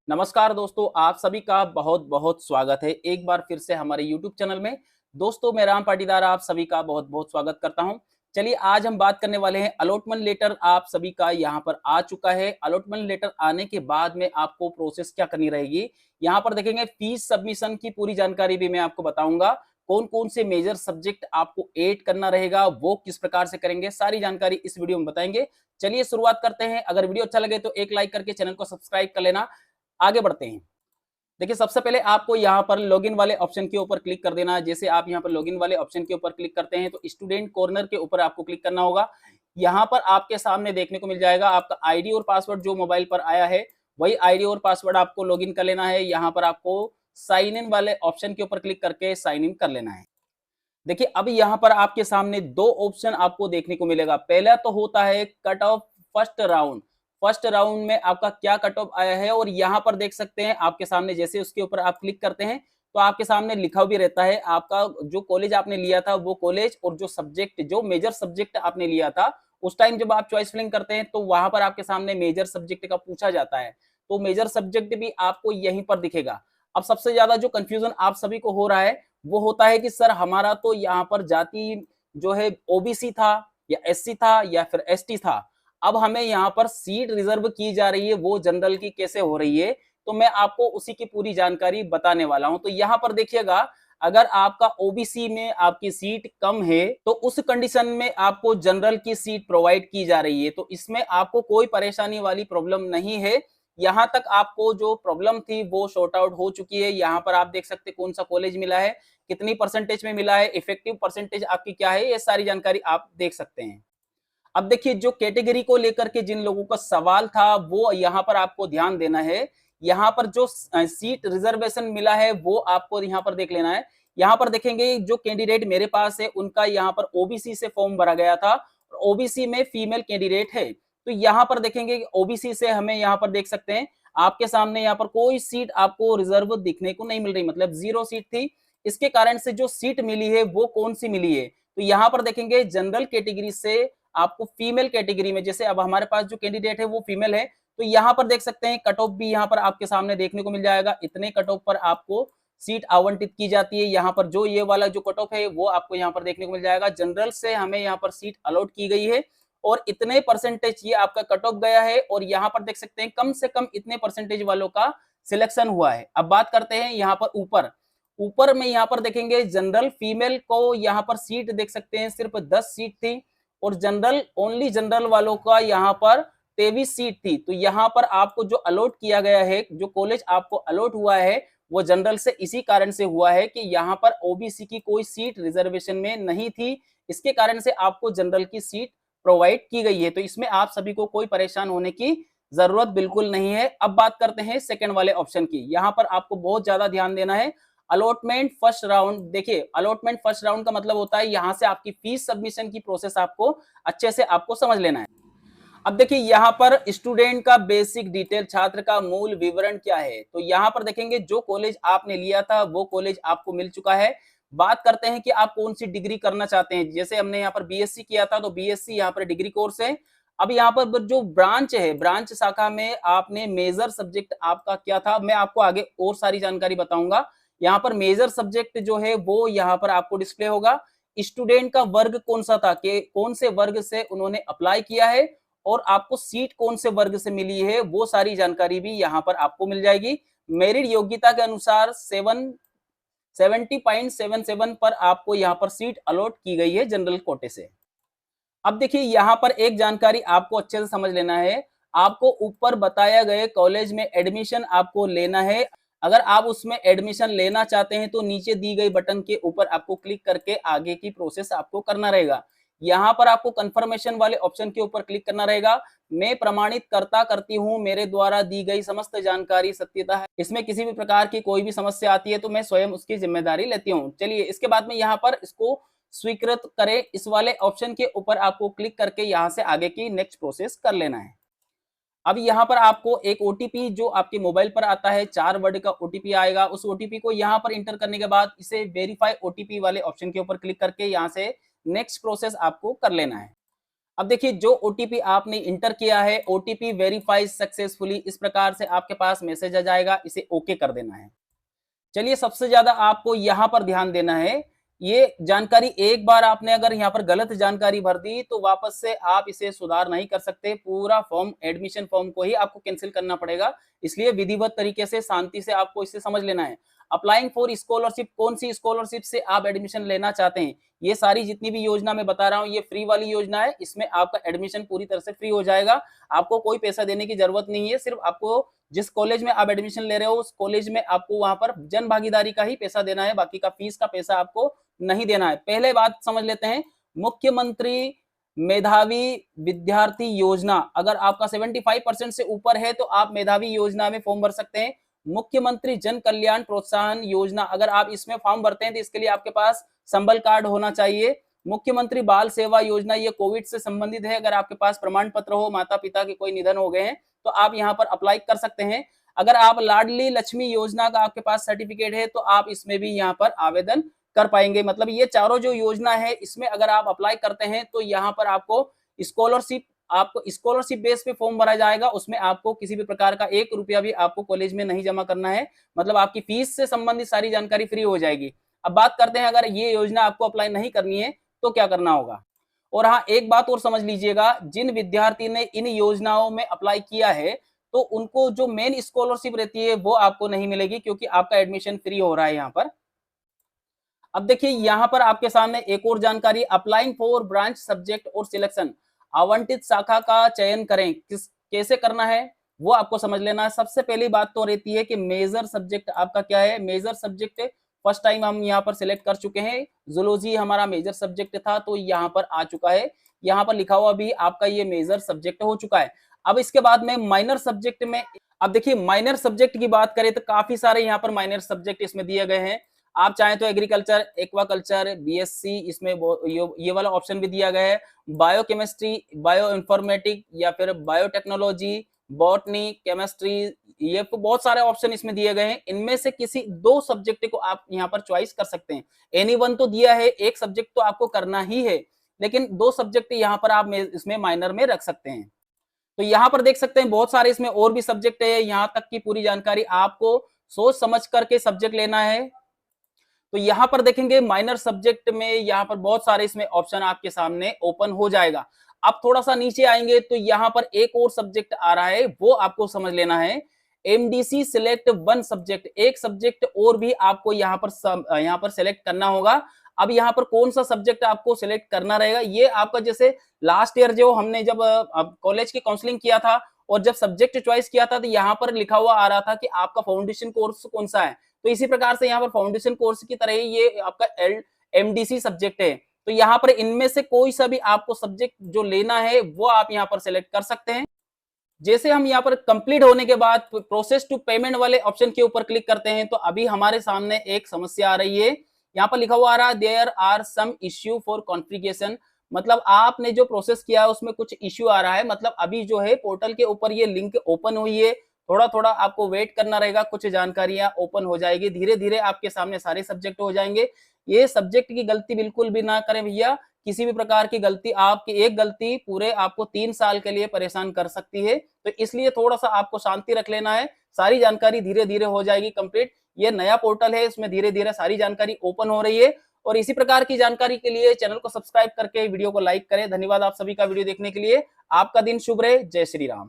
नमस्कार दोस्तों, आप सभी का बहुत बहुत स्वागत है एक बार फिर से हमारे YouTube चैनल में। दोस्तों, मैं राम पाटीदार आप सभी का बहुत बहुत स्वागत करता हूं। चलिए, आज हम बात करने वाले हैं अलॉटमेंट लेटर आप सभी का यहां पर आ चुका है। अलॉटमेंट लेटर आने के बाद में आपको प्रोसेस क्या करनी रहेगी, यहां पर देखेंगे फीस सबमिशन की पूरी जानकारी भी मैं आपको बताऊंगा। कौन कौन से मेजर सब्जेक्ट आपको ऐड करना रहेगा, वो किस प्रकार से करेंगे, सारी जानकारी इस वीडियो में बताएंगे। चलिए शुरुआत करते हैं। अगर वीडियो अच्छा लगे तो एक लाइक करके चैनल को सब्सक्राइब कर लेना। आगे बढ़ते हैं। देखिए, सबसे पहले आपको यहाँ पर लॉगिन वाले ऑप्शन के ऊपर क्लिक कर देना है। जैसे आप यहाँ पर लॉगिन वाले ऑप्शन के ऊपर क्लिक करते हैं तो स्टूडेंट कॉर्नर के ऊपर आपको क्लिक करना होगा। यहाँ पर आपके सामने देखने को मिल जाएगा आपका आईडी और पासवर्ड जो मोबाइल पर आया है, वही आईडी और पासवर्ड आपको लॉगिन कर लेना है। यहाँ पर आपको साइन इन वाले ऑप्शन के ऊपर क्लिक करके साइन इन कर लेना है। देखिए, अब यहाँ पर आपके सामने दो ऑप्शन आपको देखने को मिलेगा। पहला तो होता है cut off first round. First round में आपका क्या कट ऑफ आया है, और यहाँ पर देख सकते हैं आपके सामने जैसे उसके ऊपर आप क्लिक करते हैं तो आपके सामने लिखा भी रहता है आपका जो कॉलेज आपने लिया था वो कॉलेज, और जो सब्जेक्ट जो मेजर सब्जेक्ट आपने लिया था उस टाइम जब आप चॉइस फिलिंग करते हैं तो वहां पर आपके सामने मेजर सब्जेक्ट का पूछा जाता है। तो मेजर सब्जेक्ट भी आपको यहीं पर दिखेगा। अब सबसे ज्यादा जो कंफ्यूजन आप सभी को हो रहा है वो होता है कि सर हमारा तो यहाँ पर जाति जो है ओबीसी था या एससी था या फिर एसटी था, अब हमें यहाँ पर सीट रिजर्व की जा रही है, वो जनरल की कैसे हो रही है। तो मैं आपको उसी की पूरी जानकारी बताने वाला हूं। तो यहाँ पर देखिएगा, अगर आपका ओबीसी में आपकी सीट कम है तो उस कंडीशन में आपको जनरल की सीट प्रोवाइड की जा रही है। तो इसमें आपको कोई परेशानी वाली प्रॉब्लम नहीं है। यहाँ तक आपको जो प्रॉब्लम थी वो सॉर्ट आउट हो चुकी है। यहाँ पर आप देख सकते कौन सा कॉलेज मिला है, कितनी परसेंटेज में मिला है, इफेक्टिव परसेंटेज आपकी क्या है, ये सारी जानकारी आप देख सकते हैं। अब देखिए, जो कैटेगरी को लेकर के जिन लोगों का सवाल था वो यहाँ पर आपको ध्यान देना है। यहाँ पर जो सीट रिजर्वेशन मिला है वो आपको यहाँ पर देख लेना है। यहाँ पर देखेंगे जो कैंडिडेट मेरे पास है उनका यहाँ पर ओबीसी से फॉर्म भरा गया था, ओबीसी में फीमेल कैंडिडेट है। तो यहाँ पर देखेंगे ओबीसी से हमें यहाँ पर देख सकते हैं आपके सामने यहाँ पर कोई सीट आपको रिजर्व दिखने को नहीं मिल रही, मतलब 0 सीट थी। इसके कारण से जो सीट मिली है वो कौन सी मिली है, तो यहाँ पर देखेंगे जनरल कैटेगरी से आपको फीमेल कैटेगरी में, जैसे अब हमारे पास जो कैंडिडेट है वो फीमेल है, तो यहाँ पर देख सकते हैं कट ऑफ भी यहाँ पर आपके सामने देखने को मिल जाएगा। इतने कट ऑफ पर आपको सीट आवंटित की जाती है। यहाँ पर जो ये वाला जो कट ऑफ है वो आपको यहाँ पर देखने को मिल जाएगा। जनरल से हमें यहाँ पर सीट अलॉट की गई है और इतने परसेंटेज ये आपका कट ऑफ गया है, और यहाँ पर देख सकते हैं कम से कम इतने परसेंटेज वालों का सिलेक्शन हुआ है। अब बात करते हैं यहाँ पर ऊपर ऊपर में यहाँ पर देखेंगे जनरल फीमेल को यहाँ पर सीट देख सकते हैं सिर्फ 10 सीट थी, और जनरल ओनली जनरल वालों का यहाँ पर 23 सीट थी। तो यहाँ पर आपको जो अलॉट किया गया है, जो कॉलेज आपको अलॉट हुआ है वो जनरल से इसी कारण से हुआ है कि यहाँ पर ओबीसी की कोई सीट रिजर्वेशन में नहीं थी, इसके कारण से आपको जनरल की सीट प्रोवाइड की गई है। तो इसमें आप सभी को कोई परेशान होने की जरूरत बिल्कुल नहीं है। अब बात करते हैं सेकंड वाले ऑप्शन की। यहाँ पर आपको बहुत ज्यादा ध्यान देना है। अलॉटमेंट फर्स्ट राउंड, देखिए अलॉटमेंट फर्स्ट राउंड का मतलब होता है यहाँ से आपकी फीस सबमिशन की प्रोसेस आपको अच्छे से आपको समझ लेना है। अब देखिए, यहाँ पर स्टूडेंट का बेसिक डिटेल, छात्र का मूल विवरण क्या है, तो यहाँ पर देखेंगे जो कॉलेज आपने लिया था वो कॉलेज आपको मिल चुका है। बात करते हैं कि आप कौन सी डिग्री करना चाहते हैं। जैसे हमने यहाँ पर बीएससी किया था तो बीएससी यहाँ पर डिग्री कोर्स है। अब यहाँ पर जो ब्रांच है, ब्रांच शाखा में आपने मेजर सब्जेक्ट आपका क्या था, मैं आपको आगे और सारी जानकारी बताऊंगा। यहाँ पर मेजर सब्जेक्ट जो है वो यहाँ पर आपको डिस्प्ले होगा। स्टूडेंट का वर्ग कौन सा था, कि कौन से वर्ग से उन्होंने अप्लाई किया है और आपको सीट कौन से वर्ग से मिली है, वो सारी जानकारी भी यहाँ पर आपको मिल जाएगी। मेरिट योग्यता के अनुसार 70.77 पर आपको यहाँ पर सीट अलॉट की गई है जनरल कोटे से। अब देखिए, यहाँ पर एक जानकारी आपको अच्छे से समझ लेना है। आपको ऊपर बताया गए कॉलेज में एडमिशन आपको लेना है। अगर आप उसमें एडमिशन लेना चाहते हैं तो नीचे दी गई बटन के ऊपर आपको क्लिक करके आगे की प्रोसेस आपको करना रहेगा। यहाँ पर आपको कंफर्मेशन वाले ऑप्शन के ऊपर क्लिक करना रहेगा। मैं प्रमाणित करती हूँ मेरे द्वारा दी गई समस्त जानकारी सत्यता है, इसमें किसी भी प्रकार की कोई भी समस्या आती है तो मैं स्वयं उसकी जिम्मेदारी लेती हूँ। चलिए, इसके बाद में यहाँ पर इसको स्वीकृत करें, इस वाले ऑप्शन के ऊपर आपको क्लिक करके यहाँ से आगे की नेक्स्ट प्रोसेस कर लेना है। अब यहाँ पर आपको एक ओटीपी जो आपके मोबाइल पर आता है, 4 वर्ड का ओटीपी आएगा। उस ओटीपी को यहाँ पर इंटर करने के बाद इसे वेरीफाई ओटीपी वाले ऑप्शन के ऊपर क्लिक करके यहाँ से नेक्स्ट प्रोसेस आपको कर लेना है। अब देखिए जो ओटीपी आपने इंटर किया है, ओटीपी वेरीफाइज सक्सेसफुली, इस प्रकार से आपके पास मैसेज आ जाएगा, इसे ओके कर देना है। चलिए सबसे ज्यादा आपको यहां पर ध्यान देना है, ये जानकारी एक बार आपने अगर यहाँ पर गलत जानकारी भर दी तो वापस से आप इसे सुधार नहीं कर सकते, पूरा फॉर्म एडमिशन फॉर्म को ही आपको कैंसिल करना पड़ेगा। इसलिए विधिवत तरीके से शांति से आपको इसे समझ लेना है। अप्लाइंग फॉर स्कॉलरशिप, कौन सी स्कॉलरशिप से आप एडमिशन लेना चाहते हैं, ये सारी जितनी भी योजना मैं बता रहा हूँ ये फ्री वाली योजना है, इसमें आपका एडमिशन पूरी तरह से फ्री हो जाएगा। आपको कोई पैसा देने की जरूरत नहीं है, सिर्फ आपको जिस कॉलेज में आप एडमिशन ले रहे हो उस कॉलेज में आपको वहां पर जन भागीदारी का ही पैसा देना है, बाकी का फीस का पैसा आपको नहीं देना है। पहले बात समझ लेते हैं, मुख्यमंत्री मेधावी विद्यार्थी योजना, अगर आपका 75% से ऊपर है तो आप मेधावी योजना में फॉर्म भर सकते हैं। मुख्यमंत्री जन कल्याण प्रोत्साहन योजना, अगर आप इसमें फॉर्म भरते हैं तो इसके लिए आपके पास संबल कार्ड होना चाहिए। मुख्यमंत्री बाल सेवा योजना, ये कोविड से संबंधित है, अगर आपके पास प्रमाण पत्र हो, माता पिता के कोई निधन हो गए हैं तो आप यहाँ पर अप्लाई कर सकते हैं। अगर आप लाडली लक्ष्मी योजना का आपके पास सर्टिफिकेट है तो आप इसमें भी यहाँ पर आवेदन कर पाएंगे। मतलब ये चारों जो योजना है इसमें अगर आप अप्लाई करते हैं तो यहाँ पर आपको स्कॉलरशिप बेस पे फॉर्म भरा जाएगा, उसमें आपको किसी भी प्रकार का 1 रुपया भी आपको कॉलेज में नहीं जमा करना है, मतलब आपकी फीस से संबंधित सारी जानकारी फ्री हो जाएगी। अब बात करते हैं अगर ये योजना आपको अप्लाई नहीं करनी है तो क्या करना होगा। और हाँ, एक बात और समझ लीजिएगा, जिन विद्यार्थी ने इन योजनाओं में अप्लाई किया है तो उनको जो मेन स्कॉलरशिप रहती है वो आपको नहीं मिलेगी, क्योंकि आपका एडमिशन फ्री हो रहा है यहाँ पर। अब देखिए यहाँ पर आपके सामने एक और जानकारी, अप्लाइंग फॉर ब्रांच सब्जेक्ट और सिलेक्शन, आवंटित शाखा का चयन करें, कैसे करना है वो आपको समझ लेना है। सबसे पहली बात तो रहती है कि मेजर सब्जेक्ट आपका क्या है। मेजर सब्जेक्ट फर्स्ट टाइम हम यहाँ पर सिलेक्ट कर चुके हैं, जूलॉजी हमारा मेजर सब्जेक्ट था तो यहाँ पर आ चुका है, यहाँ पर लिखा हुआ भी आपका ये मेजर सब्जेक्ट हो चुका है। अब इसके बाद में माइनर सब्जेक्ट में, अब देखिए माइनर सब्जेक्ट की बात करें तो काफी सारे यहाँ पर माइनर सब्जेक्ट इसमें दिए गए हैं। आप चाहें तो एग्रीकल्चर, एक्वाकल्चर, बीएससी, इसमें ये वाला ऑप्शन भी दिया गया है, बायोकेमिस्ट्री, बायो इंफॉर्मेटिक या फिर बायोटेक्नोलॉजी, बॉटनी, केमिस्ट्री, ये बहुत सारे ऑप्शन इसमें दिए गए हैं। इनमें से किसी 2 सब्जेक्ट को आप यहाँ पर चॉइस कर सकते हैं। एनी वन तो दिया है, एक सब्जेक्ट तो आपको करना ही है, लेकिन 2 सब्जेक्ट यहाँ पर आप इसमें माइनर में रख सकते हैं। तो यहाँ पर देख सकते हैं बहुत सारे इसमें और भी सब्जेक्ट है, यहाँ तक की पूरी जानकारी आपको सोच समझ करके सब्जेक्ट लेना है। तो यहाँ पर देखेंगे माइनर सब्जेक्ट में यहाँ पर बहुत सारे इसमें ऑप्शन आपके सामने ओपन हो जाएगा। अब थोड़ा सा नीचे आएंगे तो यहाँ पर एक और सब्जेक्ट आ रहा है, वो आपको समझ लेना है। एमडीसी सिलेक्ट 1 सब्जेक्ट, एक सब्जेक्ट और भी आपको यहाँ पर सिलेक्ट करना होगा। अब यहाँ पर कौन सा सब्जेक्ट आपको सिलेक्ट करना रहेगा, ये आपका जैसे लास्ट ईयर जो हमने जब कॉलेज की काउंसलिंग किया था और जब सब्जेक्ट चॉइस किया था तो यहाँ पर लिखा हुआ आ रहा था कि आपका फाउंडेशन कोर्स कौन सा है, तो इसी प्रकार से यहाँ पर फाउंडेशन कोर्स की तरह ही ये आपका एमडीसी सब्जेक्ट है। तो यहाँ पर इनमें से कोई सा भी आपको सब्जेक्ट जो लेना है वो आप यहाँ पर सिलेक्ट कर सकते हैं। जैसे हम यहाँ पर कंप्लीट होने के बाद प्रोसेस टू पेमेंट वाले ऑप्शन के ऊपर क्लिक करते हैं तो अभी हमारे सामने एक समस्या आ रही है। यहाँ पर लिखा हुआ आ रहा है there are some issue for configuration, मतलब आपने जो प्रोसेस किया है उसमें कुछ इश्यू आ रहा है। मतलब अभी जो है पोर्टल के ऊपर ये लिंक ओपन हुई है, थोड़ा थोड़ा आपको वेट करना रहेगा, कुछ जानकारियां ओपन हो जाएगी, धीरे धीरे आपके सामने सारे सब्जेक्ट हो जाएंगे। ये सब्जेक्ट की गलती बिल्कुल भी ना करें भैया, किसी भी प्रकार की गलती, आपकी एक गलती पूरे आपको 3 साल के लिए परेशान कर सकती है। तो इसलिए थोड़ा सा आपको शांति रख लेना है, सारी जानकारी धीरे धीरे हो जाएगी कंप्लीट। ये नया पोर्टल है, इसमें धीरे धीरे सारी जानकारी ओपन हो रही है। और इसी प्रकार की जानकारी के लिए चैनल को सब्सक्राइब करके वीडियो को लाइक करें। धन्यवाद आप सभी का वीडियो देखने के लिए। आपका दिन शुभ रहे। जय श्री राम।